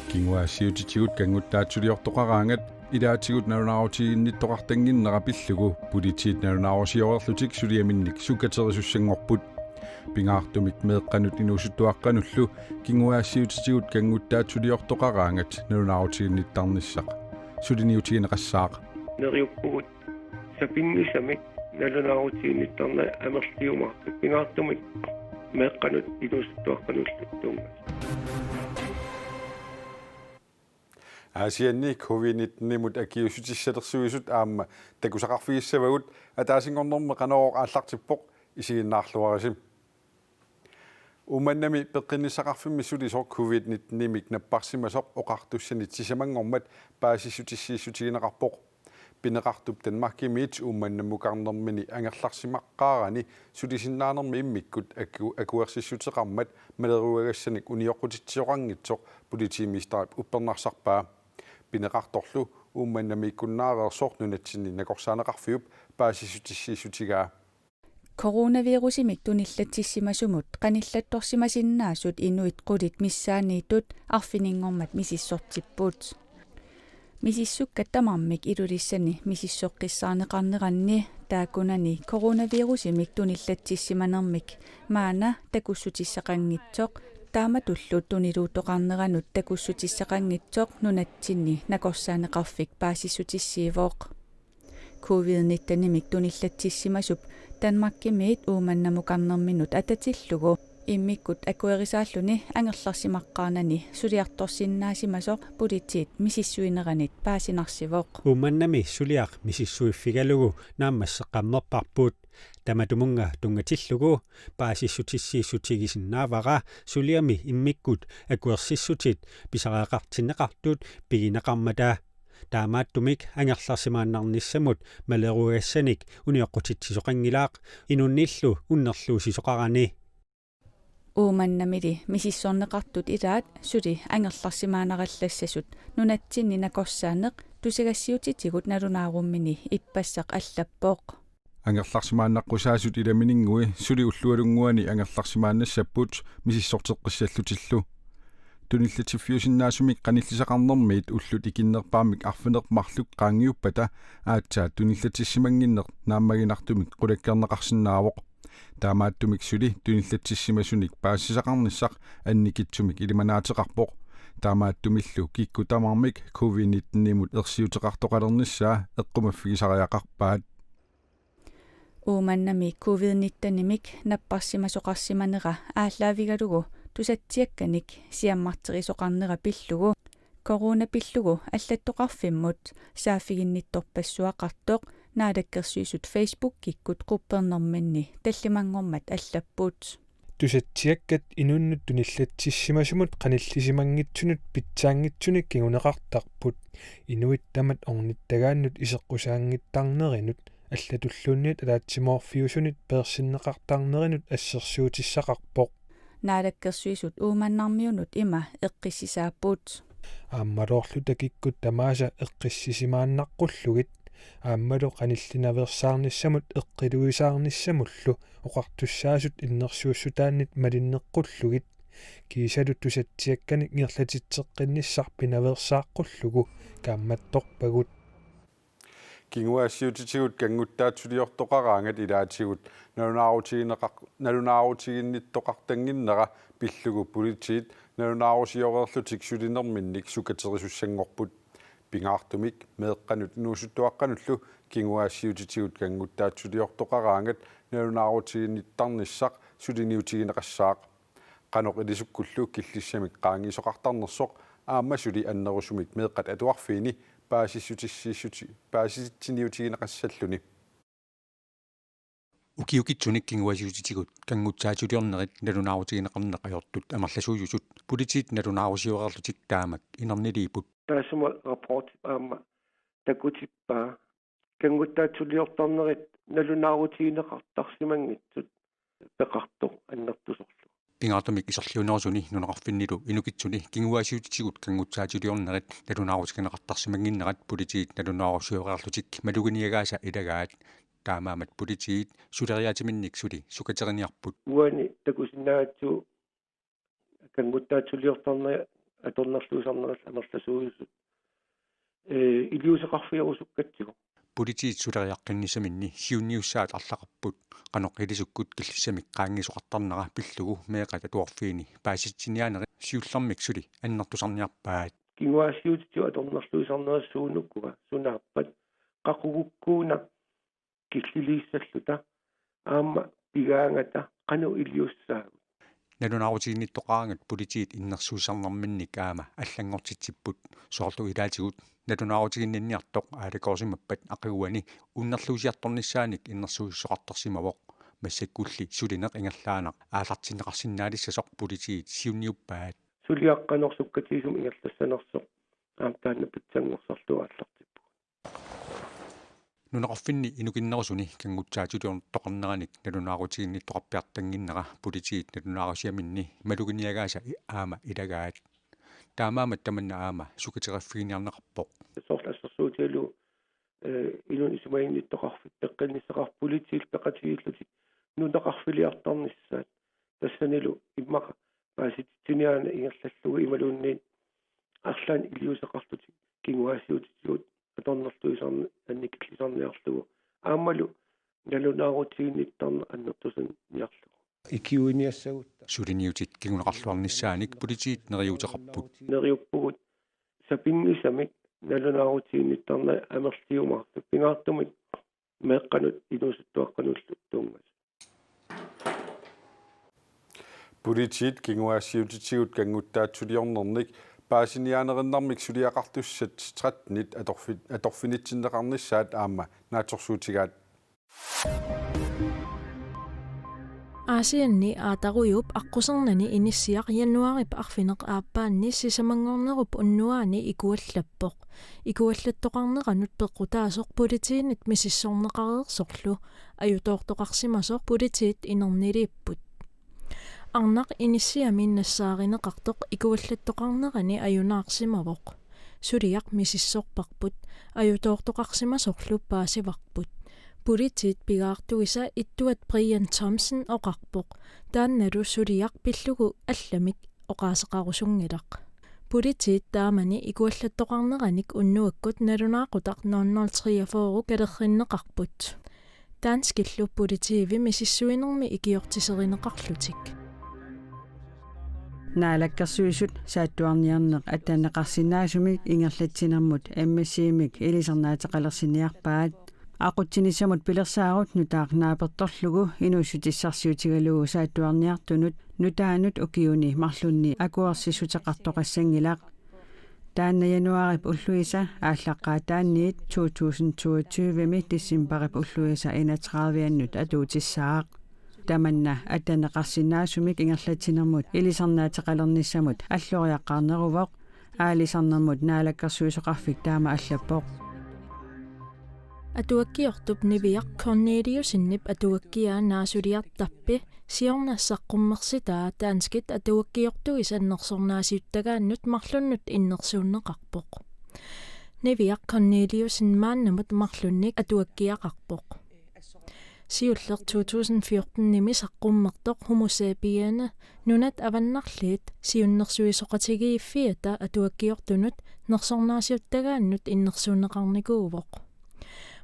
Kingwa siutigut kanguttaatsuliortoqaraangat ilaatigut narunaarutiginittоqartanginnera pillugu pulitiit narunaarusiorerlutik suliaminnik sukaterisussanngorput pingaartumik meeqqanut inuusuttuaqqanullu kingwaassiutitigut kanguttaatsuliortoqaraangat narunaarutiginittарнissaq suliniutigineqassaaq neriuppugut sapinnisamik narunaarutiginittарна амерлиумарту pingaartumik meeqqanut inuusuttuaqqanullu Asianni COVID-19 akiusutissатерсуисут аама такусақарфигиссавагут атаасингорнэрме канаоо ааллартиппоқ исигиннаарлуарисим уманнами пеққиннисақарфимми сулисор COVID-19 мик наппарсимасоқ оқартуссанит сисамангормат паасиссутиссииссутигинеқарпоқ пинеқартуп танмаркимиит умманнаммукарнэрмини ангерларсимаққаарани сулисиннаанерми иммиккут акуерсиссутеқармат малеруагассаник униоққутитсиоқангитсоқ политимистарап уппернарсарпаа пинеқарторлу умманнамиккуннаареерсоорнунатсини накорсаанеқарфиуп паасиссутиссииссутигаа коронавирусимик туниллатсиссимасумут қаниллатторсимасиннаасут инуит қулит миссааниитут арфинингормат мисиссортиппут мисиссуккаттамармик илулиссани мисиссоққиссаарнеқарнеранни таакунани коронавирусимик туниллатсиссиманермик маана такуссутиссақангитсоқ тааматуллут тунилуутоқарнеранут такуссутиссақангитсоқ нунатсинни накорсаанеқарфик паасиссутиссиивооқ COVID-19 туниллатсиссимасуп Danmarkимиит ууманнамукарнерминут ататиллугу иммиккут акуерисааллуни ангерларсимаққарнани сулиарторсиннаасимасоқ политиит мисиссуинеранит паасинарсивоқ ууманнами сулиақ мисиссуиффигалугу нааммассеққарнерпарпут таматумунга тунгатиллугу паасиссутиссииссутигисиннаавара сулиами иммиккут акуерсиссутит писараақартиннеқартут пигинеқармата таамааттумик ангерларсимааннарниссамут малеруагассаник униоққутитсисоқангилаақ инунниллу уннерлуу сисоқарани ууманнамили мисиссорнеқартут илаат сули ангерларсимаанераллассасут нунатсинни накорсаанеқ тусагассиутитигут налунааруммини иппассақ аллаппооқ ангерларсимааннаққусаасут иламинингуи сули уллуалунгуани ангерларсимааннассаппут мисиссортеққиссаллутиллу туниллатиффиусиннаасумик каниллисақарнэрмиит уллут икиннерпаамик арфинермарлук qaangiuppata аатсаа туниллатиссимангиннер нааммагинартумик qulakkerneqarsinnaavoq таамааттумик сули туниллатиссимасуник паассисақарниссақ анникитсумик илиманаатеқарпоқ таамааттумиллу киккутамармик COVID-19-мут ерсиутеқартоқалерниссаа эққумаффигисариақарпаат ууманнами COVID-19-мик наппарсимасоқарсиманера ааллаавигалугу тусатсиакканик сиаммартерисоқарнера пиллугу коронапиллугу аллаттоқарфиммут саафигиннитторпассуақартоқ наалаккерсуисут Facebook киккут қуппернэрминни таллимангормат аллаппут тусатсиаккат инуннут туниллатсиссимасумут қаниллисимангитсунут питсаангитсуник кигунеқартарпут инуит тамат орниттагааннут исеққусаангиттарнеринут аллатуллуунниит алаатсимоорфиусунит персиннеқартарнеринут ассерсуутиссақарпоқ наалаккерсуисут ууманнармиунут има эққиссисааппут ааммалоорлута киккут тамааса эққиссисимааннаққуллугит ааммалу қаниллинаверсаарниссамут эққилуисаарниссамуллу оқартуссаасут иннерсуussutaannит малиннеққуллугит кисалу тусатсиакканик нерлатитсеққинниссарпинаверсааққуллугу каамматторпагут кингуассиутитигут кангуттаатсулиортоқараангат илаатигут налунаарутигинниттоқартангиннера пиллугу политиит налунаарусиорерлутик сулинерминник сукатерисуссангорпут пингаартумик меэққанут инуусуттуаққануллу кингуассиутитигут кангуттаатсулиортоқараангат налунаарутигинниттарниссақ сулиниутигинеқассаақ қанеқ илисуккуллу киллиссамик qaangisoqartarnersoq аама сули аннерусумик меэққат атуарфиини паасиссутиниутигинеқассаллуни укиукитсуник кингуасиутитигут кангутсаатулиорнерит налунаарутигинеқарнеқajortut амерласуйусут политиит налунаарусиорерлутик таамак инернилиипут таасума рапорт аама такутиппаа кангуттаатсулиортарнерит налунаарутигинеқартарсимангитсут пеқартоқ аннертусорлу пингаартумик исерлиунерусуни нунеқарфиннилу инукитсуни кингуасиутитигут кангутсаатулиорнерит налунаарутигинеқартарсимангиннерат политиит налунаарусиорерлутик малугиниагааса илагаат таамаамат политигит сулериаатиминник сули сукатериниарпут уани такусиннаатсу кангуттаатсулиортарна аторнерлуусарнерал амерласуусут илиусеқарфиерусуккатсигу политигит сулериаққиннисаминни сиунниуссаат арлақарпут qanoq ilisukкут киллиссамик qaanngisuqartarnera пиллугу меэқата туарфиини пааситсиниаанери сиуллэрмик сули аннартусарниарпаат кингуассиутитсу аторнерлуусарнерассуунуккуга сунааппат qaqugukkuuna киллилииссаллута аама пигаангата qanu илиуссаагу налунаарутигинниттоqarangat политигит иннерсуусарнэрминник аама аллангортитсиппут соорлу илаатигут налунаарутигиннинниартоq аалакоорсимаппат ақигуани уннерлуусиарторниссааник иннерсуussоqartarsimavoq массаккулли сулинеқ ингерлаанақ аалартинеқарсиннаалиссасоқ политигит сиунниуппаат сулиаққанерсуккатигисум ингерлассанерсоқ аамтаанна питсангорсарлуа аллартиппу нунеқарфинни инукиннерусуни кангутсаатулиорн тоқарнераник налунаарутигинниттоқарпиартангиннера политигит налунаарусиаминни малугиниагааса аама илагаат таамаамат таманна аама сукатераффигиниарнеқарпоқ соорлассерсуутиалу илун исумаинниттоқарфит пеққиннисеқар политигил пеқатигиллути нунеқарфилиартарниссаат тассанилу иммақа пааситсиниаана ингерллаллугу ималуунниит арлаан илиусеқартути кингуассиутитсуут аторнерлуисарни анникиллисарниарлугу аамалу налунаарутигинниттарна аннертусан ниарлугу икиуиниассагутта сулиниутит кигунеқарлуарниссааник политигит нериутеқарпут нериуппугут сапингисамик налунаарутигинниттарна амерлиумаарту пингаартумик меэққанут инусуттуаққануллу тунгас политигит кингуассиутитсигут кангуттаатсулиорнерник паасиниаанериннармик сулиақартуссат стратнит аторфинитсиннеқарниссаат аама нааторсуутигаат Aasianni aatarujup аққусернани иниссиақ януарип арфинеқ ааппаанни сисамангорнеруп уннуаани икуаллаппоқ икуаллаттоқарнеранут пеққутаасоқ политиинит мисиссорнеқареерсорлу аютоортоқарсимасоқ политиит инернилииппут арнақ иниссиаминнассааринеқартоқ икуаллаттоқарнерани аюнаарсимавоқ сулиақ мисиссорпарпут аютоортоқарсимасорлу паасиварпут политиит пигаартуиса иттуат Brian Thompson оқарпоқ таанналу сулиақ пиллугу алламик оқаасеқарусунгилақ политиит таамани икуаллаттоқарнераник уннуаккут налунаақутақ 0043 калерриннеқарпут таанскиллу политииви мисиссуинерми икиортисеринеқарлутик наалаккерсуисут сааттуарниарнеқ атаанеқарсинаасумик ингерлатсинермут аммасиимик илисарнаатеқалерсиниарпаат aquttinissamut pilersaarut nutaarnaapertorlugu inuussutissarsiutigalugu saattuarniartunut nutaanut ukiuni marlunni akuarsisuteqartoqassangilaq taanna januarip ulluisa ааllaqqaataanniit 2022 tissimparip ulluisa 31annut atuutissaaq tamanna ataneqarsinnaasumik ingerlatinermut ilisarnaateqalernissamut alloriaqqaarneruvoq aalisarnermut naalakkersuisoqarfik taama allappoq атуаккиортуп нивиақ Corneliusinnip атуаккиаа наасулиартарпи сиорнассаққуммерситаа таанскит атуаккиортугис аннерсорнаасиуттагааннут марлуннут иннерсууннеқарпоқ нивиақ Corneliusin мааннамут марлунник атуаккиақарпоқ сиуллер 2014 ними саққуммертоқ хумусапиана нунат аваннарлиит сиуннерсуисоқатигииффиата атуаккиортунут нерсорнаасиуттагааннут иннерсууннеқарникуувоқ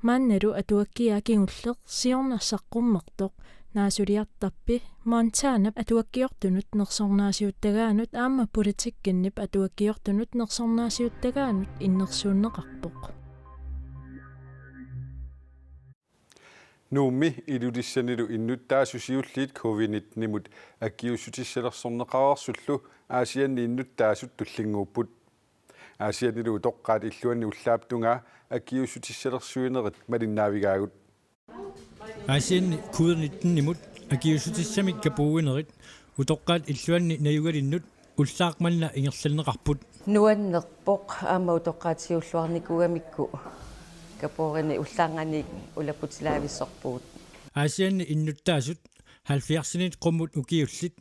маннеру атуаккиакингуллер сиорнассаққуммертоқ наасулиартарпи Монтанап атуаккиортунут нерсорнаасиуттагаанут аама политиккиннип атуаккиортунут нерсорнаасиуттагаанут иннерсууннеқарпоқ нуумми илулиссанилу иннуттаасусиуллиит COVID-19-мут аккиуссутиссалерсорнеқарерсуллу аасианни иннуттаасут туллингууппут аасианилу тоққаат иллуанни уллааптунгаа аккиуссутиссалерсуинерит малиннаавигаагут аасианни COVID-19-мут аккиуссутиссамик капууинерит утоққаат иллуанни наюгалиннут уллаақмална ингерллернеқарпут нуаннерпоқ аама утоққаатсиуллуарникугамикку капоорини уллаанганик улаппутилаависсорпуут аасианни иннуттаасут 70-нит қуммут укиуллит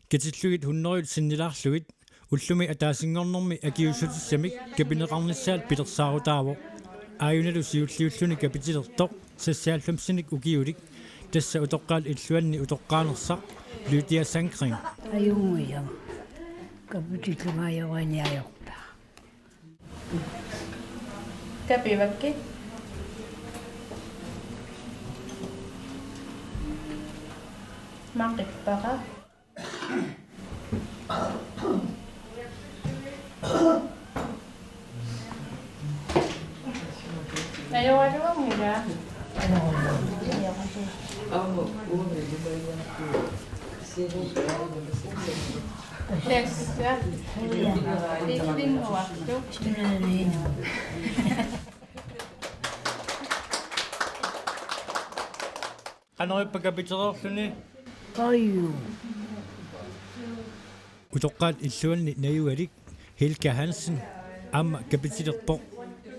катиллугит 100-ит синнилаарлугит уллуми атаасингорнэрми акиуссутиссамик капинеқарниссаат пилерсаарутааво ааюналу сиуллиуллуни капитилертоқ сассааллумсиник укиулик тасса утоққаал иллуанни утоққаанерсақ лютиа санкрин аюнгуя капутитлугаайориниайорта капивакки мақиппара аёалуангила Тесса лиллингуарту анериппакапитерерлүни кайю утоққаат иллуанни наюалик Hilka Hansen амма капитилерпо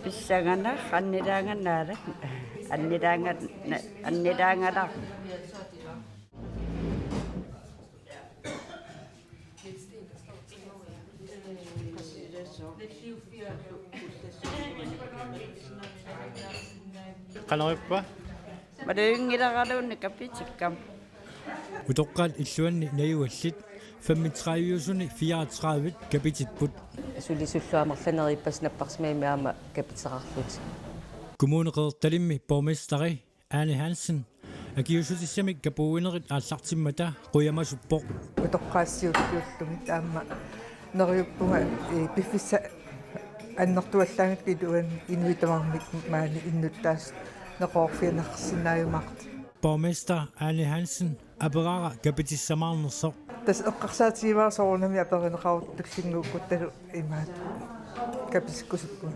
писсагана аннилаанганаалак аннилаангалар канариппа малуингиларалуунни капитиккам утоққаат иллуанни наюаллит 35-юсуни 34 капититпут сулисуллуамерланериппаснаппарсимаами аама капитеқарлут kommuneqertalимми borgmesteri Ane Hansen акиусутиссамик капууинерит ааллартиммата қуямасуппо утоққаассиуллууллугит аама нериуппунга пиффисса аннертуаллаагат илуан инуитамармик маани иннуттаас неқорфианерсинааюмарт borgmester Ane Hansen аперара капитиссамаарнерсо тас эққарсаатигиваарсорунами аперинеқарут имаат капискусуппу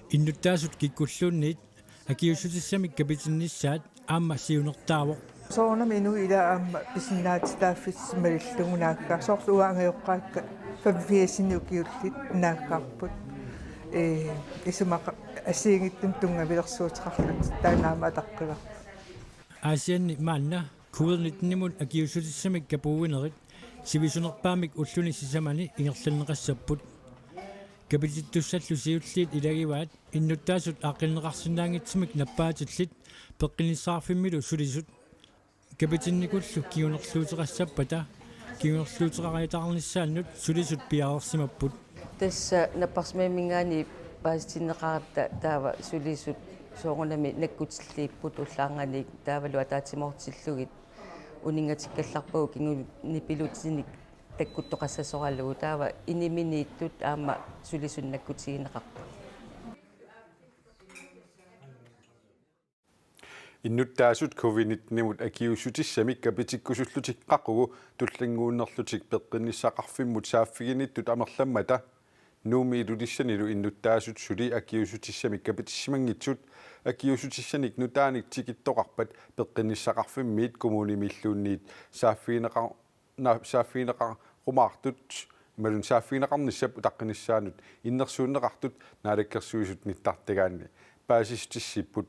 иннуттаасут киккуллуунниит акиусутиссамик капитинниссаат аама сиунертаавоқ сорунами ину ила аама писиннаатитааффиссималиллугунаакка соорлуаангайоққаакка фамфиасини укиуллит нааккаарпут исумақа ассиингиттун тунгавилерсуутеқарлут таанаама атаққила асианни маанна covid-19-мут акиусутиссамик капууинерит сивисунерпаамик уллуни сисамани ингерланнеқассаппут капититтуссаллу сиуллиит илагиваат иннуттаасут ааққиннеқарсинаангитсимик наппаатиллит пеққинissаарфиммилу сулисут капитинникуллу киунерлуутеқассаппата киунерлуутеқариатаарниссааннут сулисут пиаарерсимаппут тасса наппарсимаамингаани паастиннеқарта таава сулисут соорунами наккутиллииппут уллаанганик таавалу атаатимортиллугит унингатиккалларпагу кингунипилутсиник таккуттоқассасоралугу таава иниминииттут аама сулисуннаккутигинеқарпа иннуттаасут covid-19-мут акиусутиссамик капитиккусуллутикқақугу туллингууннерлутик пеққиннissaqarfimмут сааффигиниттут амерламмата нуумиилулиссанилу иннуттаасут сули акиусутиссамик капитиссимангитсут акиусутиссаник нутааник тикиттоқарпат пеққиннissaqarfimmiit коммунимиллуунниит сааффинеқар румаартут малун сааффинеқарниссап утаққиниссаанут иннерсууннеқартут наалаккерсуисут ниттартагаанни паасистиссиппут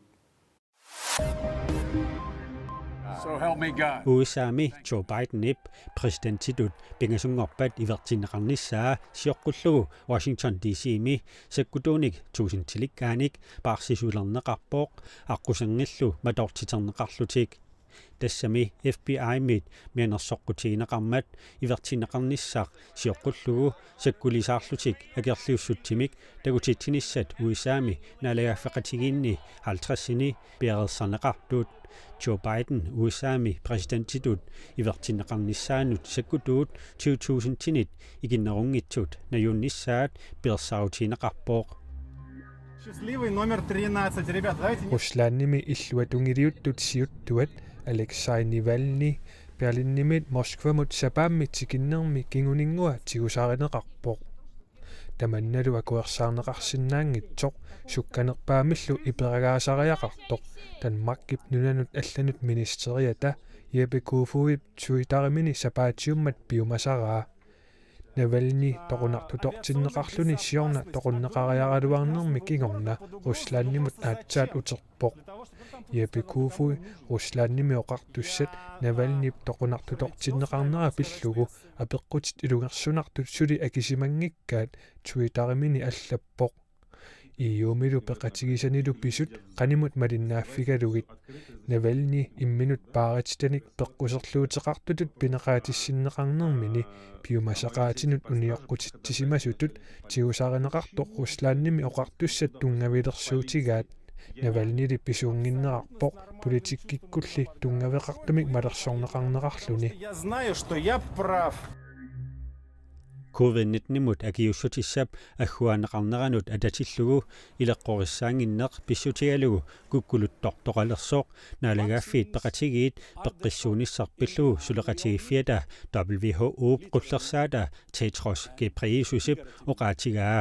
USAми Joe Biden ip præsidentitut pingasungorpat ivertinneqarnissaa siorqullugu Washington DC mi sakkutuunik tuusintilikaanik paarsisulerneqarpooq aqqusangillu matortiterneqarlutik тассами FBI мит мианерсоққутигинеқармат иверtinneqarnissaq сиоққуллугу саккулисаарлутик акерлиуссутсимик тагутитсиниссат USAми налагаффеқатигинни 50-сини пиарерсарнеқартут Joe Biden USAми præsidentitut иверtinneqarnissaanut саккутуут 2000-тинит игиннерунгитсут наюннissaат пиерсаутинеқарпооқ Счастливый номер 13. Ребят, давайте... Русланними иллуатунгилиуттут сиуттуат Алексей Навальный Берлиннимит Москвамут сапааммит тикиннерми кингунингуа тигусааринеқарпоқ таманналу акуерсаарнеқарсинаангитсоқ сукканерпаамиллу иперагаасариақартоқ танмаркип нунанут алланут министериата Jeppe Kofod туитаримини сапаатиуммат пиумасараа Навальни тоқунартутортиннеқарлуни сиорна тоқуннеқариаралуарнерми кигорна Русланнимут аатсаат утерпоқ Jeppe Kofod Русланними оқартуссат Навальни тоқунартутортиннеқарнера пиллугу апеққутит илугерсунартут сули акисимангиккаат туитаримини аллаппоқ iumilu peqatigisannilu pisut qanimut malinnaaffigalugit Navalny imminut paaritstanik peqquserluuteqartutut pineqaatissinneqarnermini piumasaqaatinut unioqqutissimasutut tiusarineqartoq Ruslaannimi oqartussat tungavilersuutigaat Navalny pisuunginnerarpoq politikkikkulli tungaveqartumik malersorneqarnerarluni Я знаю, что я прав. COVID-19-mut akiussutissap agguaneqarneranut atatillugu ileqqorissaanginneq pissutigalugu kukkuluttortoqalersoq naalagaaffiit peqatigiit peqqissuunissarpillugu suleqatigiffiata WHO qullersaata Tedros Ghebreyesusip oqaatigaa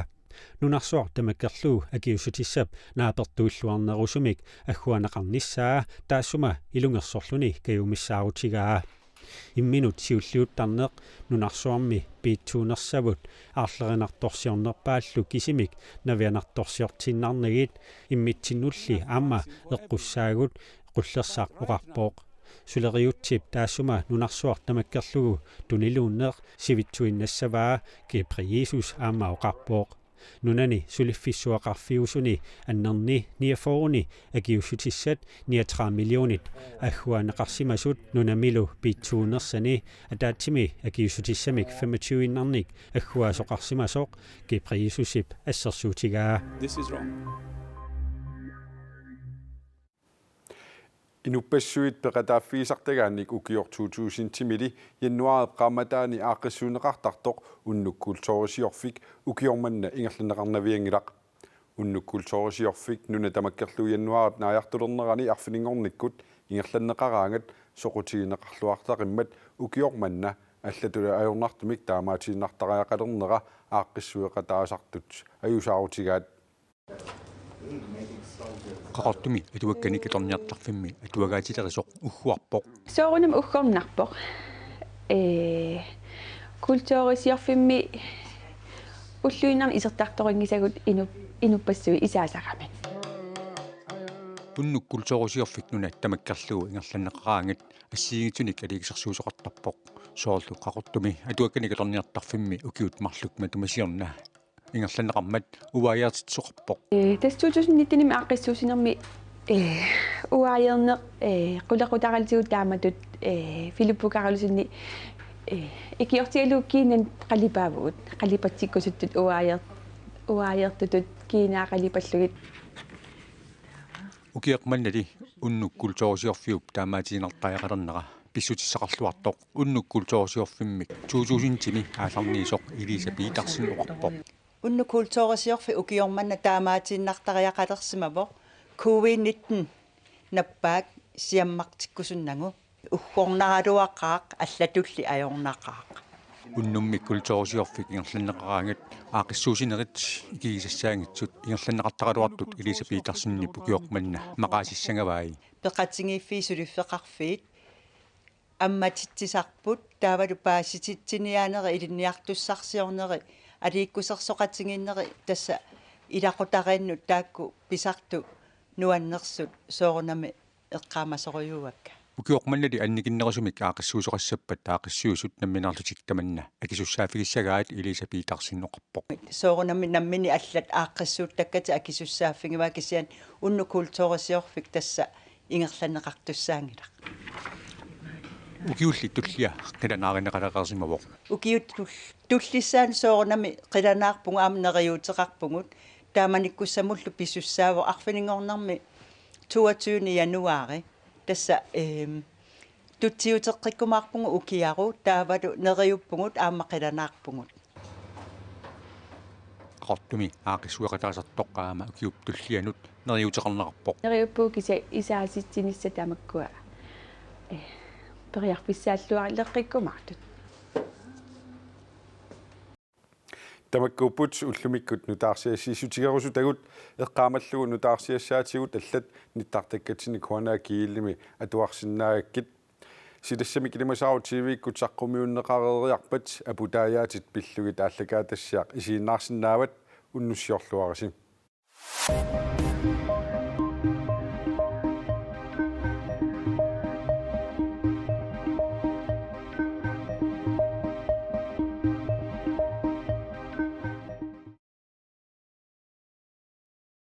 nunarsuar tamakkerlugu akiussutissap naapertuulluarnerusumik agguaneqarnissaa taassuma ilungersorluni kayumissaaruutigaa imminut siulliuttarneq nunarsuarmi piitsuunersavut aarlerinartorsiornerpaallu kisimik navianartorsiortinnarnagit immitsinulli aama eqqussaagut qullersaaq oqarpooq suleriutsip taassuma nunarsuar tamakkerlugu tuniluunneq sivitsuinnassavaa Ghebreyesus aama oqarpooq nunani suliffissuaqarfiusuni annerni niaforuni akiussutissat 39 millionit agguaneqarsimasut nunamilu piitsuunersani ataatsimi akiussutисsamик 25 innarnik agguaasoqarsimasoq Ghebreyesusip assersuutigaa This is wrong. Inupassuit peqataaffiisartagaannik ukior 2000-timili januarit qaamataani aaqissuuneqartartoq unnukkultorisiorfik ukiormanna ingerlaneqarnaviangilaq unnukkultorisiorfik nuna tamakkerlu januarit naajartulernerani arfiningornikkut ingerlaneqaraangat soqutigineqarluartaqimmat ukiormanna аллатула ajornartumik taamaatiinnartariaqalernera aaqqissueqataasartut ajusaaruutigaat qaqartumi atuakkani kitorniartarfimmi atuagaatileриsoq ugguarpoq soorunam uggornarpoq kultuurisiorfimmi ulluinarni isertartoringisagut inuppassuи isaasaqamat unnukkultorisiorfik nuna tamakkerlugu ingerlaneqaraangat ассигитуник алигисерсуусоқартарпоқ соорлу қақортуми атуаккани калорниартарфимми укиут марлук матумасиорна ингерланеқармат уааяартитсоқарпоқ тас 2019-ними ааққиссуусинерми уааяернеқ қулеқутаралсуут тааматут филиппукаралусинни икиортигалук кинан қалипаавгут қалипатсиккусуттут уааяертутут кинаақалипаллугит укиақманнали уннуккулторисиорфиуп таамаатиинартаяқалернера писсутиссақарлуартоқ уннуккулторисиорфиммик 2000-тими ааларниисоқ илиса питарсин оқарпоқ уннуккулторисиорфи укиорманна таамаатииннартариақалерсимавоқ COVID-19 наппаак сиаммартиккусуннагу уггорнаралуаққаақ аллатулли ajornaqaaq уннуммиккулторисиорфик ингерланеқараангат аақиссуусинерит игисассаангитсут ингерланеқартаралуартут илиса питарсинниппу киоқманна мақаасиссангаваи пеқатингиффиисулиффеқарфиит амматитсисарпут таавалу паасититсиниаанери илинниартуссарсиорнери алииккусерсоқатингиннери тасса илақутарианнут таакку писарту нуаннерсут соорунами эққаамасориуакка укиоқманнали анникиннерисумик аақиссуусоқассаппат аақиссуусут намминарлутик таманна акисуссаафигиссагаат илиса питарсинноқарпоқ соорунами наммини аллат ааққиссууттаккати акисуссааффигива кисиан уннукулторисиорфик тасса ингерланеқартуссаангилақ укиулли туллиа қиланааринеқалеқарсимавоқ укиут туллиссаан соорунами қиланаарпугу аамнериуутеқарпугут тааманиккуссамуллу писуссаavo арфинингорнарми 22 януари тасса тутсиутеққиккумаарпугу укиару таавалу нериуппугут ааммақиланаарпугут qaqortumi aaqissueqataasartoqqaama ukiup tullianut neriuteqarnerarpoq neriuppuu kisa isaasitsinissa tamakkua periarpissaalluarleqqikkumartut tamakkuupput ullumikkut nutaarsiassiisutigerusutagut eqqaamallugu nutaarsiassaatigut allat nittartakkatsini kuanaa kiillimi atuarsinnaagakkit silassamik ilimasaaru TV-kkut saqqummiunneqareriarpat aputaayaatit pillugit aallakaatassiaq isiinnaarsinnaavat unnussiorluarisi